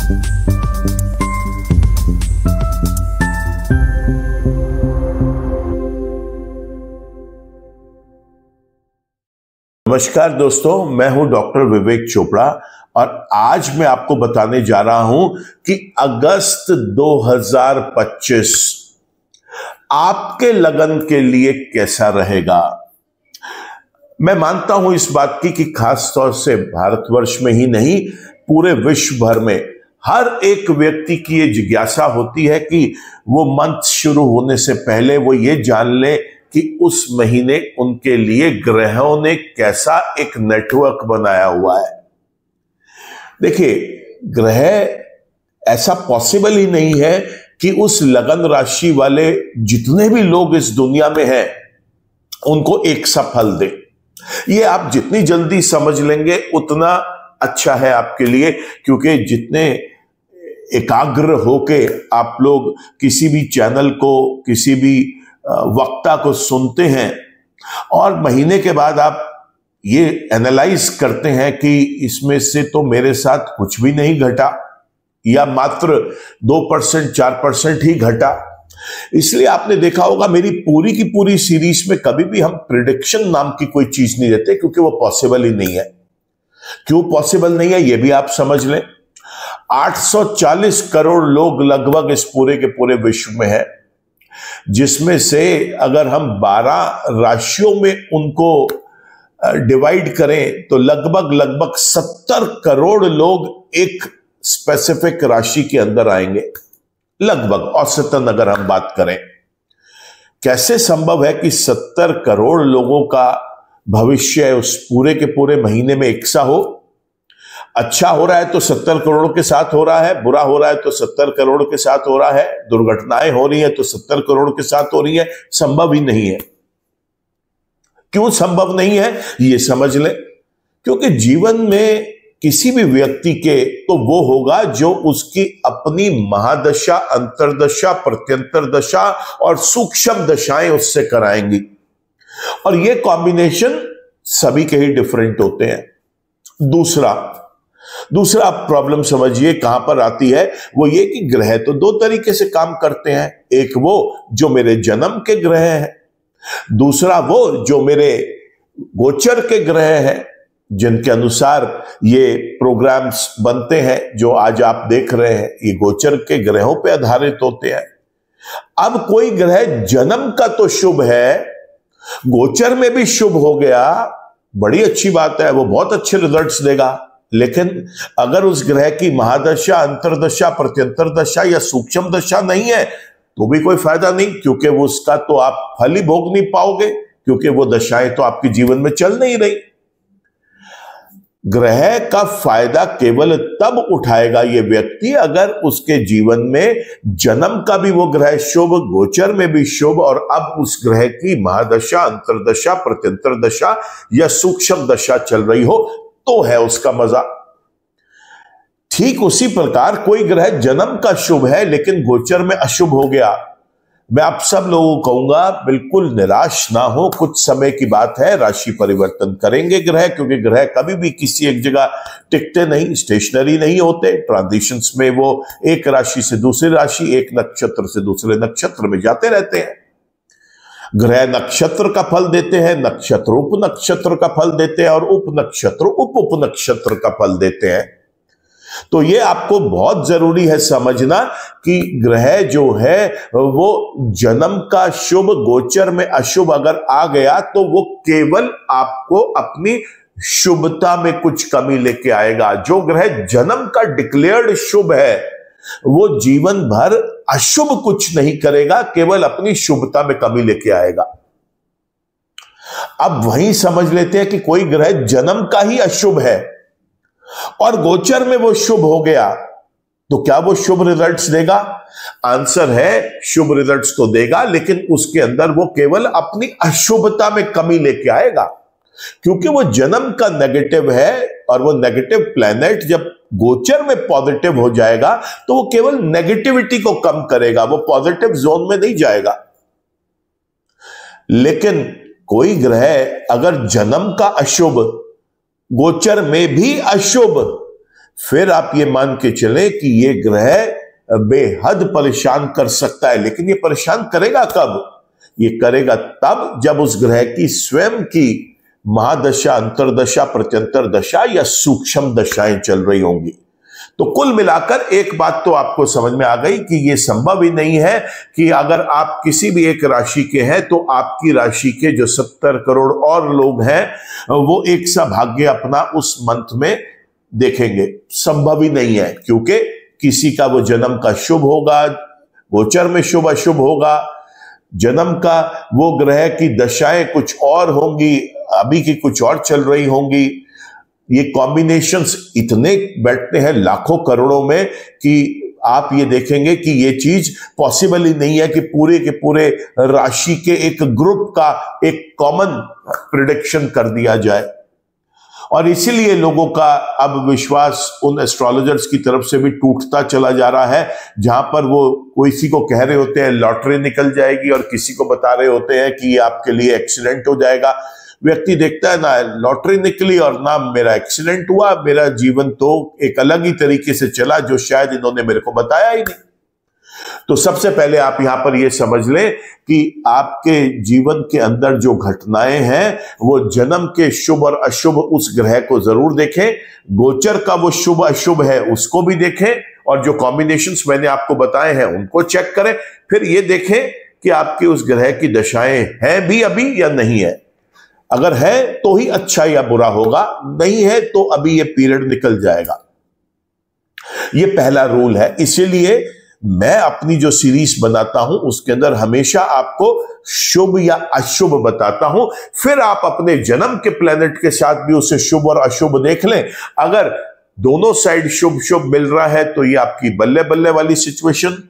नमस्कार दोस्तों, मैं हूं डॉक्टर विवेक चोपड़ा और आज मैं आपको बताने जा रहा हूं कि अगस्त 2025 आपके लगन के लिए कैसा रहेगा। मैं मानता हूं इस बात की कि खास तौर से भारतवर्ष में ही नहीं, पूरे विश्व भर में हर एक व्यक्ति की ये जिज्ञासा होती है कि वो मंथ शुरू होने से पहले वो ये जान ले कि उस महीने उनके लिए ग्रहों ने कैसा एक नेटवर्क बनाया हुआ है। देखिए, ग्रह ऐसा पॉसिबल ही नहीं है कि उस लगन राशि वाले जितने भी लोग इस दुनिया में हैं उनको एक सा फल दे। ये आप जितनी जल्दी समझ लेंगे उतना अच्छा है आपके लिए, क्योंकि जितने एकाग्र होके आप लोग किसी भी चैनल को, किसी भी वक्ता को सुनते हैं और महीने के बाद आप ये एनालाइज करते हैं कि इसमें से तो मेरे साथ कुछ भी नहीं घटा या मात्र 2% 4% ही घटा। इसलिए आपने देखा होगा मेरी पूरी की पूरी सीरीज में कभी भी हम प्रिडिक्शन नाम की कोई चीज नहीं देते, क्योंकि वो पॉसिबल ही नहीं है। क्यों पॉसिबल नहीं है ये भी आप समझ लें। 840 करोड़ लोग लगभग इस पूरे के पूरे विश्व में है, जिसमें से अगर हम 12 राशियों में उनको डिवाइड करें तो लगभग 70 करोड़ लोग एक स्पेसिफिक राशि के अंदर आएंगे, लगभग औसतन अगर हम बात करें। कैसे संभव है कि 70 करोड़ लोगों का भविष्य उस पूरे के पूरे महीने में एक सा हो? अच्छा हो रहा है तो 70 करोड़ के साथ हो रहा है, बुरा हो रहा है तो 70 करोड़ के साथ हो रहा है, दुर्घटनाएं हो रही हैं तो 70 करोड़ के साथ हो रही है। संभव ही नहीं है। क्यों संभव नहीं है ये समझ लें। क्योंकि जीवन में किसी भी व्यक्ति के तो वो होगा जो उसकी अपनी महादशा, अंतरदशा, प्रत्यंतर दशा और सूक्ष्म दशाएं उससे कराएंगी, और ये कॉम्बिनेशन सभी के ही डिफरेंट होते हैं। दूसरा प्रॉब्लम समझिए कहां पर आती है, वो ये कि ग्रह तो दो तरीके से काम करते हैं। एक वो जो मेरे जन्म के ग्रह हैं, दूसरा वो जो मेरे गोचर के ग्रह हैं, जिनके अनुसार ये प्रोग्राम्स बनते हैं जो आज आप देख रहे हैं। ये गोचर के ग्रहों पे आधारित होते हैं। अब कोई ग्रह जन्म का तो शुभ है, गोचर में भी शुभ हो गया, बड़ी अच्छी बात है, वो बहुत अच्छे रिजल्ट्स देगा। लेकिन अगर उस ग्रह की महादशा, अंतरदशा, प्रत्यंतर दशा या सूक्ष्म दशा नहीं है तो भी कोई फायदा नहीं, क्योंकि वो उसका तो आप फल ही भोग नहीं पाओगे, क्योंकि वो दशाएं तो आपके जीवन में चल नहीं रही। ग्रह का फायदा केवल तब उठाएगा ये व्यक्ति अगर उसके जीवन में जन्म का भी वो ग्रह शुभ, गोचर में भी शुभ, और अब उस ग्रह की महादशा, अंतरदशा, प्रत्यंतर दशा या सूक्ष्म दशा चल रही हो तो है उसका मजा। ठीक उसी प्रकार कोई ग्रह जन्म का शुभ है लेकिन गोचर में अशुभ हो गया, मैं आप सब लोगों को कहूंगा बिल्कुल निराश ना हो। कुछ समय की बात है, राशि परिवर्तन करेंगे ग्रह, क्योंकि ग्रह कभी भी किसी एक जगह टिकते नहीं, स्टेशनरी नहीं होते। ट्रांजिशंस में वो एक राशि से दूसरी राशि, एक नक्षत्र से दूसरे नक्षत्र में जाते रहते हैं। ग्रह नक्षत्र का फल देते हैं, नक्षत्र उप नक्षत्र का फल देते हैं, और उप नक्षत्र उप नक्षत्र का फल देते हैं। तो ये आपको बहुत जरूरी है समझना कि ग्रह जो है वो जन्म का शुभ, गोचर में अशुभ अगर आ गया तो वो केवल आपको अपनी शुभता में कुछ कमी लेके आएगा। जो ग्रह जन्म का डिक्लेयर्ड शुभ है वो जीवन भर अशुभ कुछ नहीं करेगा, केवल अपनी शुभता में कमी लेके आएगा। अब वहीं समझ लेते हैं कि कोई ग्रह जन्म का ही अशुभ है और गोचर में वो शुभ हो गया, तो क्या वो शुभ रिजल्ट्स देगा? आंसर है शुभ रिजल्ट्स तो देगा, लेकिन उसके अंदर वो केवल अपनी अशुभता में कमी लेके आएगा, क्योंकि वो जन्म का नेगेटिव है। और वो नेगेटिव प्लैनेट जब गोचर में पॉजिटिव हो जाएगा तो वो केवल नेगेटिविटी को कम करेगा, वो पॉजिटिव जोन में नहीं जाएगा। लेकिन कोई ग्रह अगर जन्म का अशुभ, गोचर में भी अशुभ, फिर आप ये मान के चले कि ये ग्रह बेहद परेशान कर सकता है। लेकिन ये परेशान करेगा कब? ये करेगा तब जब उस ग्रह की स्वयं की महादशा, अंतरदशा, प्रत्यंतर दशा या सूक्ष्म दशाएं चल रही होंगी। तो कुल मिलाकर एक बात तो आपको समझ में आ गई कि यह संभव ही नहीं है कि अगर आप किसी भी एक राशि के हैं तो आपकी राशि के जो 70 करोड़ और लोग हैं वो एक सा भाग्य अपना उस मंथ में देखेंगे। संभव ही नहीं है, क्योंकि किसी का वो जन्म का शुभ होगा, गोचर में शुभ अशुभ होगा, जन्म का वो ग्रह की दशाएं कुछ और होंगी, अभी की कुछ और चल रही होंगी। ये कॉम्बिनेशंस इतने बैठते हैं लाखों करोड़ों में कि आप ये देखेंगे कि ये चीज पॉसिबल ही नहीं है कि पूरे के पूरे राशि के एक ग्रुप का एक कॉमन प्रिडिक्शन कर दिया जाए। और इसीलिए लोगों का अब विश्वास उन एस्ट्रोलॉजर्स की तरफ से भी टूटता चला जा रहा है, जहां पर वो किसी को कह रहे होते हैं लॉटरी निकल जाएगी और किसी को बता रहे होते हैं कि ये आपके लिए एक्सीडेंट हो जाएगा। व्यक्ति देखता है ना लॉटरी निकली और ना मेरा एक्सीडेंट हुआ, मेरा जीवन तो एक अलग ही तरीके से चला जो शायद इन्होंने मेरे को बताया ही नहीं। तो सबसे पहले आप यहां पर यह समझ लें कि आपके जीवन के अंदर जो घटनाएं हैं वो जन्म के शुभ और अशुभ उस ग्रह को जरूर देखें, गोचर का वो शुभ अशुभ है उसको भी देखें, और जो कॉम्बिनेशंस मैंने आपको बताए हैं उनको चेक करें। फिर ये देखें कि आपके उस ग्रह की दशाएं हैं भी अभी या नहीं है। अगर है तो ही अच्छा या बुरा होगा, नहीं है तो अभी ये पीरियड निकल जाएगा। ये पहला रूल है। इसीलिए मैं अपनी जो सीरीज बनाता हूं उसके अंदर हमेशा आपको शुभ या अशुभ बताता हूं, फिर आप अपने जन्म के प्लेनेट के साथ भी उसे शुभ और अशुभ देख लें। अगर दोनों साइड शुभ शुभ मिल रहा है तो ये आपकी बल्ले बल्ले वाली सिचुएशन।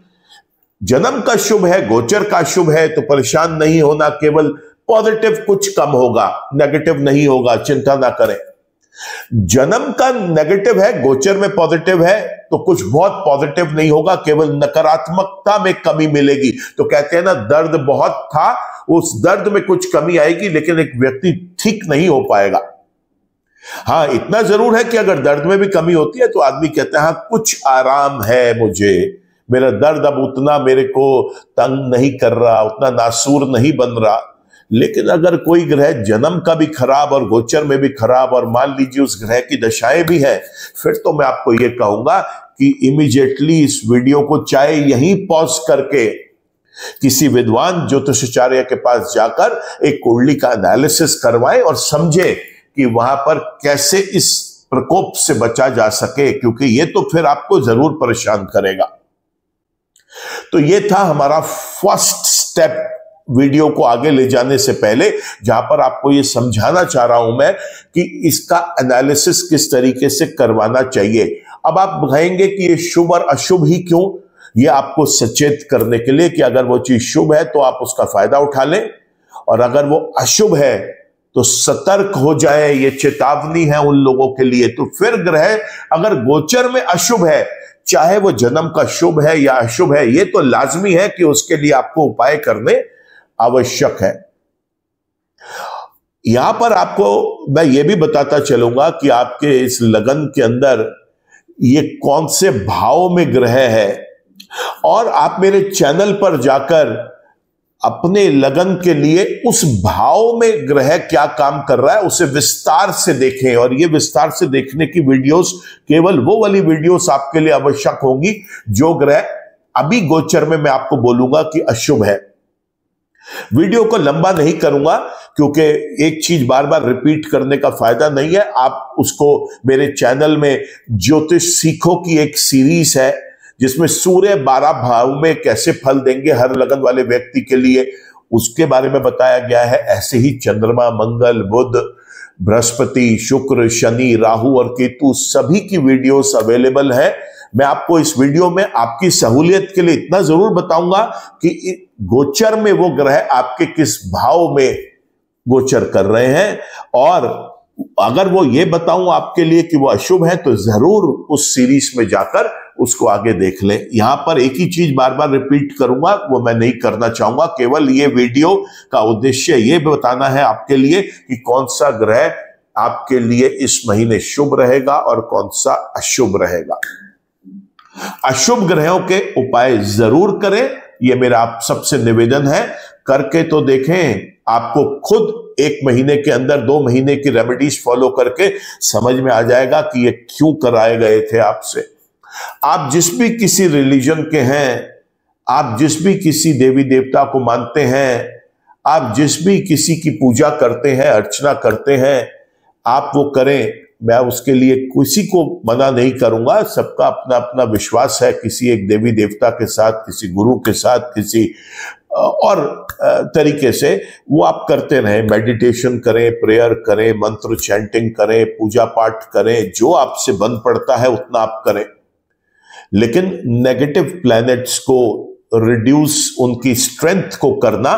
जन्म का शुभ है, गोचर का शुभ है, तो परेशान नहीं होना, केवल पॉजिटिव कुछ कम होगा, नेगेटिव नहीं होगा, चिंता ना करें। जन्म का नेगेटिव है, गोचर में पॉजिटिव है, तो कुछ बहुत पॉजिटिव नहीं होगा, केवल नकारात्मकता में कमी मिलेगी। तो कहते हैं ना दर्द बहुत था, उस दर्द में कुछ कमी आएगी, लेकिन एक व्यक्ति ठीक नहीं हो पाएगा। हां, इतना जरूर है कि अगर दर्द में भी कमी होती है तो आदमी कहता है हाँ कुछ आराम है, मुझे मेरा दर्द अब उतना मेरे को तंग नहीं कर रहा, उतना नासूर नहीं बन रहा। लेकिन अगर कोई ग्रह जन्म का भी खराब और गोचर में भी खराब और मान लीजिए उस ग्रह की दशाएं भी है, फिर तो मैं आपको यह कहूंगा कि इमीडिएटली इस वीडियो को चाहे यहीं पॉज करके किसी विद्वान ज्योतिषाचार्य के पास जाकर एक कुंडली का एनालिसिस करवाएं और समझे कि वहां पर कैसे इस प्रकोप से बचा जा सके, क्योंकि यह तो फिर आपको जरूर परेशान करेगा। तो यह था हमारा फर्स्ट स्टेप वीडियो को आगे ले जाने से पहले, जहां पर आपको यह समझाना चाह रहा हूं मैं कि इसका एनालिसिस किस तरीके से करवाना चाहिए। अब आप कहेंगे कि ये शुभ और अशुभ ही क्यों? ये आपको सचेत करने के लिए कि अगर वो चीज शुभ है तो आप उसका फायदा उठा लें, और अगर वो अशुभ है तो सतर्क हो जाए। ये चेतावनी है उन लोगों के लिए। तो फिर ग्रह अगर गोचर में अशुभ है, चाहे वो जन्म का शुभ है या अशुभ है, ये तो लाजमी है कि उसके लिए आपको उपाय करने आवश्यक है। यहां पर आपको मैं यह भी बताता चलूंगा कि आपके इस लगन के अंदर ये कौन से भाव में ग्रह है, और आप मेरे चैनल पर जाकर अपने लगन के लिए उस भाव में ग्रह क्या काम कर रहा है उसे विस्तार से देखें। और ये विस्तार से देखने की वीडियोस केवल वो वाली वीडियोस आपके लिए आवश्यक होंगी जो ग्रह अभी गोचर में मैं आपको बोलूंगा कि अशुभ है। वीडियो को लंबा नहीं करूंगा क्योंकि एक चीज बार बार रिपीट करने का फायदा नहीं है। आप उसको मेरे चैनल में ज्योतिष सीखो की एक सीरीज है जिसमें सूर्य 12 भाव में कैसे फल देंगे हर लगन वाले व्यक्ति के लिए, उसके बारे में बताया गया है। ऐसे ही चंद्रमा, मंगल, बुध, बृहस्पति, शुक्र, शनि, राहु और केतु सभी की वीडियोस अवेलेबल है। मैं आपको इस वीडियो में आपकी सहूलियत के लिए इतना जरूर बताऊंगा कि गोचर में वो ग्रह आपके किस भाव में गोचर कर रहे हैं, और अगर वो ये बताऊं आपके लिए कि वो अशुभ है तो जरूर उस सीरीज में जाकर उसको आगे देख लें। यहां पर एक ही चीज बार बार रिपीट करूंगा, वो मैं नहीं करना चाहूंगा। केवल ये वीडियो का उद्देश्य ये बताना है आपके लिए कि कौन सा ग्रह आपके लिए इस महीने शुभ रहेगा और कौन सा अशुभ रहेगा। अशुभ ग्रहों के उपाय जरूर करें, यह मेरा आप सबसे निवेदन है। करके तो देखें, आपको खुद 1 महीने के अंदर 2 महीने की रेमेडीज फॉलो करके समझ में आ जाएगा कि ये क्यों कराए गए थे आपसे। आप जिस भी किसी रिलीजन के हैं, आप जिस भी किसी देवी देवता को मानते हैं, आप जिस भी किसी की पूजा करते हैं, अर्चना करते हैं, आप वो करें। मैं उसके लिए किसी को मना नहीं करूंगा, सबका अपना अपना विश्वास है किसी एक देवी देवता के साथ, किसी गुरु के साथ, किसी और तरीके से वो आप करते रहें। मेडिटेशन करें, प्रेयर करें, मंत्र चैंटिंग करें, पूजा पाठ करें, जो आपसे बन पड़ता है उतना आप करें। लेकिन नेगेटिव प्लैनेट्स को रिड्यूस, उनकी स्ट्रेंथ को करना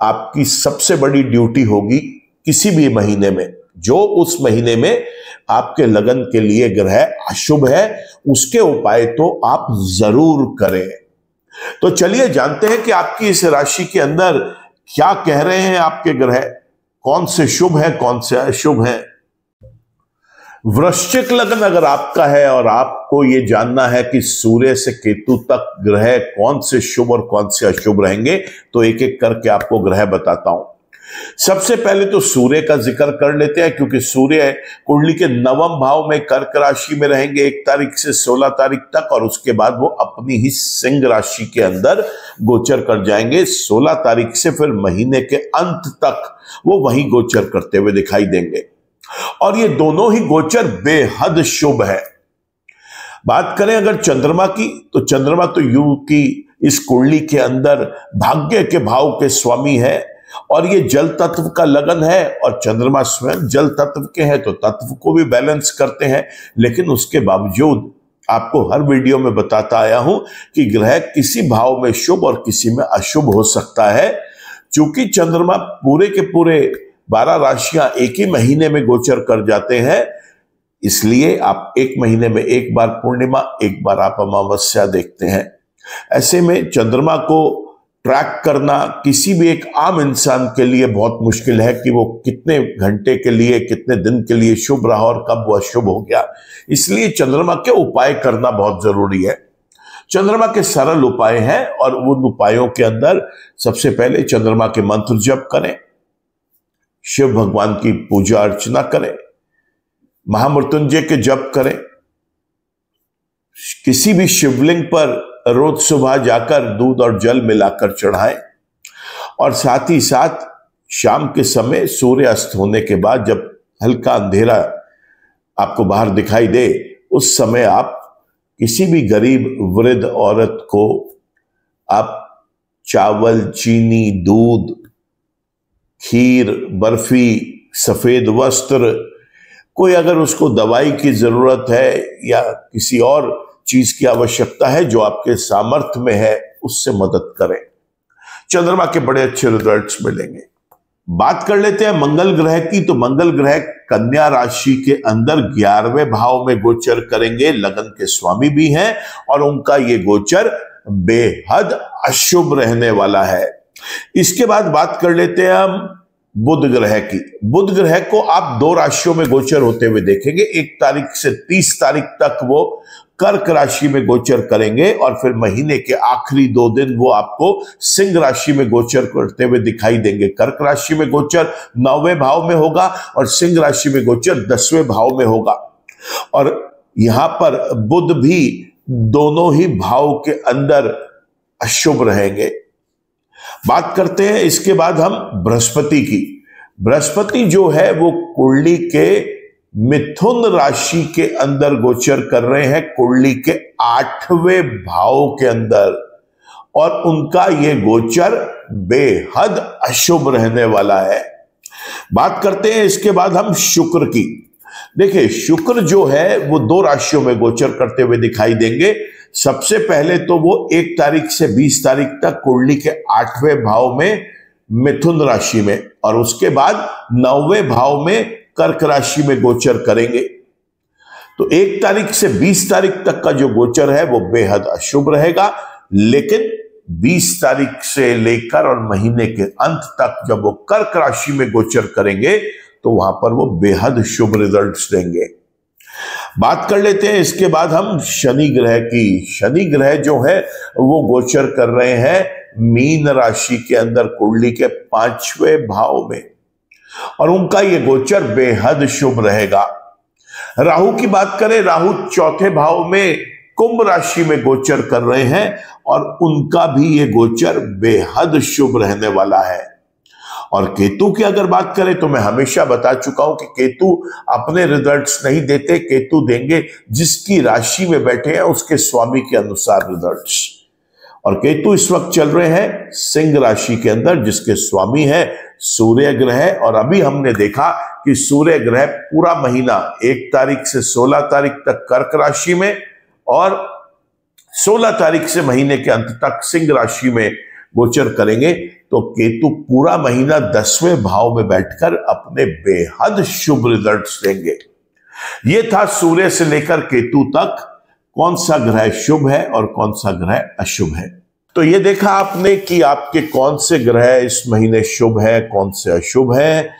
आपकी सबसे बड़ी ड्यूटी होगी किसी भी महीने में। जो उस महीने में आपके लगन के लिए ग्रह अशुभ है, उसके उपाय तो आप जरूर करें। तो चलिए जानते हैं कि आपकी इस राशि के अंदर क्या कह रहे हैं आपके ग्रह, कौन से शुभ है, कौन से अशुभ है। वृश्चिक लग्न अगर आपका है और आपको यह जानना है कि सूर्य से केतु तक ग्रह कौन से शुभ और कौन से अशुभ रहेंगे, तो एक एक करके आपको ग्रह बताता हूं। सबसे पहले तो सूर्य का जिक्र कर लेते हैं, क्योंकि सूर्य कुंडली के 9वें भाव में कर्क राशि में रहेंगे 1 तारीख से 16 तारीख तक, और उसके बाद वो अपनी ही सिंह राशि के अंदर गोचर कर जाएंगे। 16 तारीख से फिर महीने के अंत तक वो वहीं गोचर करते हुए दिखाई देंगे, और ये दोनों ही गोचर बेहद शुभ है। बात करें अगर चंद्रमा की, तो चंद्रमा तो यू की इस कुंडली के अंदर भाग्य के भाव के स्वामी है, और ये जल तत्व का लगन है, और चंद्रमा स्वयं जल तत्व के हैं, तो तत्व को भी बैलेंस करते हैं। लेकिन उसके बावजूद आपको हर वीडियो में बताता आया हूं कि ग्रह किसी भाव में शुभ और किसी में अशुभ हो सकता है। चूंकि चंद्रमा पूरे के पूरे 12 राशियां एक ही महीने में गोचर कर जाते हैं, इसलिए आप 1 महीने में एक बार पूर्णिमा, एक बार आप अमावस्या देखते हैं। ऐसे में चंद्रमा को ट्रैक करना किसी भी एक आम इंसान के लिए बहुत मुश्किल है कि वो कितने घंटे के लिए, कितने दिन के लिए शुभ रहा और कब वो अशुभ हो गया। इसलिए चंद्रमा के उपाय करना बहुत जरूरी है। चंद्रमा के सरल उपाय हैं, और उन उपायों के अंदर सबसे पहले चंद्रमा के मंत्र जप करें, शिव भगवान की पूजा अर्चना करें, महामृत्युंजय के जप करें, किसी भी शिवलिंग पर रोज सुबह जाकर दूध और जल मिलाकर चढ़ाएं, और साथ ही साथ शाम के समय सूर्य अस्त होने के बाद जब हल्का अंधेरा आपको बाहर दिखाई दे, उस समय आप किसी भी गरीब वृद्ध औरत को आप चावल, चीनी, दूध, खीर, बर्फी, सफेद वस्त्र, कोई अगर उसको दवाई की जरूरत है या किसी और चीज की आवश्यकता है जो आपके सामर्थ्य में है, उससे मदद करें। चंद्रमा के बड़े अच्छे रिजल्ट्स मिलेंगे। बात कर लेते हैं मंगल ग्रह की, तो मंगल ग्रह कन्या राशि के अंदर 11वें भाव में गोचर करेंगे, लगन के स्वामी भी हैं, और उनका ये गोचर बेहद अशुभ रहने वाला है। इसके बाद बात कर लेते हैं हम बुध ग्रह की। बुध ग्रह को आप 2 राशियों में गोचर होते हुए देखेंगे। 1 तारीख से 30 तारीख तक वो कर्क राशि में गोचर करेंगे, और फिर महीने के आखिरी 2 दिन वो आपको सिंह राशि में गोचर करते हुए दिखाई देंगे। कर्क राशि में गोचर 9वें भाव में होगा, और सिंह राशि में गोचर 10वें भाव में होगा। और यहां पर बुध भी दोनों ही भाव के अंदर अशुभ रहेंगे। बात करते हैं इसके बाद हम बृहस्पति की। बृहस्पति जो है वो कुंडली के मिथुन राशि के अंदर गोचर कर रहे हैं, कुंडली के 8वें भाव के अंदर, और उनका ये गोचर बेहद अशुभ रहने वाला है। बात करते हैं इसके बाद हम शुक्र की। देखिए, शुक्र जो है वो 2 राशियों में गोचर करते हुए दिखाई देंगे। सबसे पहले तो वो 1 तारीख से 20 तारीख तक कुंडली के 8वें भाव में मिथुन राशि में, और उसके बाद 9वें भाव में कर्क राशि में गोचर करेंगे। तो 1 तारीख से 20 तारीख तक का जो गोचर है वो बेहद अशुभ रहेगा, लेकिन 20 तारीख से लेकर और महीने के अंत तक जब वो कर्क राशि में गोचर करेंगे, तो वहां पर वो बेहद शुभ रिजल्ट्स देंगे। बात कर लेते हैं इसके बाद हम शनि ग्रह की। शनि ग्रह जो है वो गोचर कर रहे हैं मीन राशि के अंदर, कुंडली के 5वें भाव में, और उनका ये गोचर बेहद शुभ रहेगा। राहु की बात करें, राहु 4थे भाव में कुंभ राशि में गोचर कर रहे हैं और उनका भी ये गोचर बेहद शुभ रहने वाला है। और केतु की अगर बात करें तो मैं हमेशा बता चुका हूं कि केतु अपने रिजल्ट्स नहीं देते, केतु देंगे जिसकी राशि में बैठे हैं उसके स्वामी के अनुसार रिजल्ट्स। और केतु इस वक्त चल रहे हैं सिंह राशि के अंदर, जिसके स्वामी है सूर्य ग्रह। और अभी हमने देखा कि सूर्य ग्रह पूरा महीना 1 तारीख से 16 तारीख तक कर्क राशि में और 16 तारीख से महीने के अंत तक सिंह राशि में गोचर करेंगे। तो केतु पूरा महीना 10वें भाव में बैठकर अपने बेहद शुभ रिजल्ट्स देंगे। यह था सूर्य से लेकर केतु तक कौन सा ग्रह शुभ है और कौन सा ग्रह अशुभ है। तो ये देखा आपने कि आपके कौन से ग्रह इस महीने शुभ है, कौन से अशुभ है।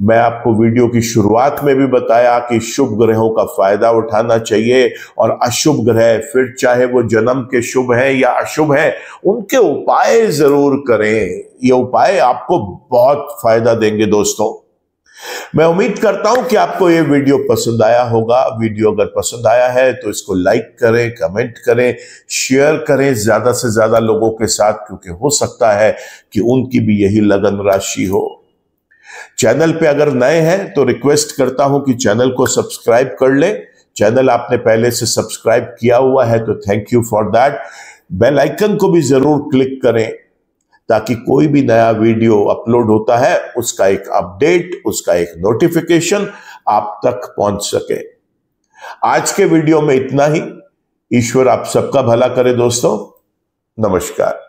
मैं आपको वीडियो की शुरुआत में भी बताया कि शुभ ग्रहों का फायदा उठाना चाहिए और अशुभ ग्रह, फिर चाहे वो जन्म के शुभ है या अशुभ है, उनके उपाय जरूर करें। ये उपाय आपको बहुत फायदा देंगे दोस्तों। मैं उम्मीद करता हूं कि आपको ये वीडियो पसंद आया होगा। वीडियो अगर पसंद आया है तो इसको लाइक करें, कमेंट करें, शेयर करें ज्यादा से ज्यादा लोगों के साथ, क्योंकि हो सकता है कि उनकी भी यही लगन राशि हो। चैनल पे अगर नए हैं तो रिक्वेस्ट करता हूं कि चैनल को सब्सक्राइब कर लें। चैनल आपने पहले से सब्सक्राइब किया हुआ है तो thank you for that. Bell icon को भी जरूर क्लिक करें ताकि कोई भी नया वीडियो अपलोड होता है उसका एक अपडेट, उसका एक नोटिफिकेशन आप तक पहुंच सके। आज के वीडियो में इतना ही। ईश्वर आप सबका भला करे दोस्तों। नमस्कार।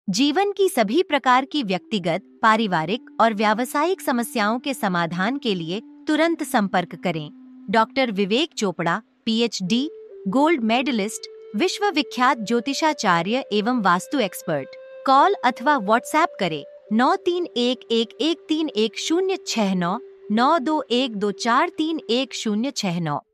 जीवन की सभी प्रकार की व्यक्तिगत, पारिवारिक और व्यावसायिक समस्याओं के समाधान के लिए तुरंत संपर्क करें। डॉक्टर विवेक चोपड़ा, पीएचडी, गोल्ड मेडलिस्ट, विश्व विख्यात ज्योतिषाचार्य एवं वास्तु एक्सपर्ट। कॉल अथवा व्हाट्सएप करें 9311131069 9212431069।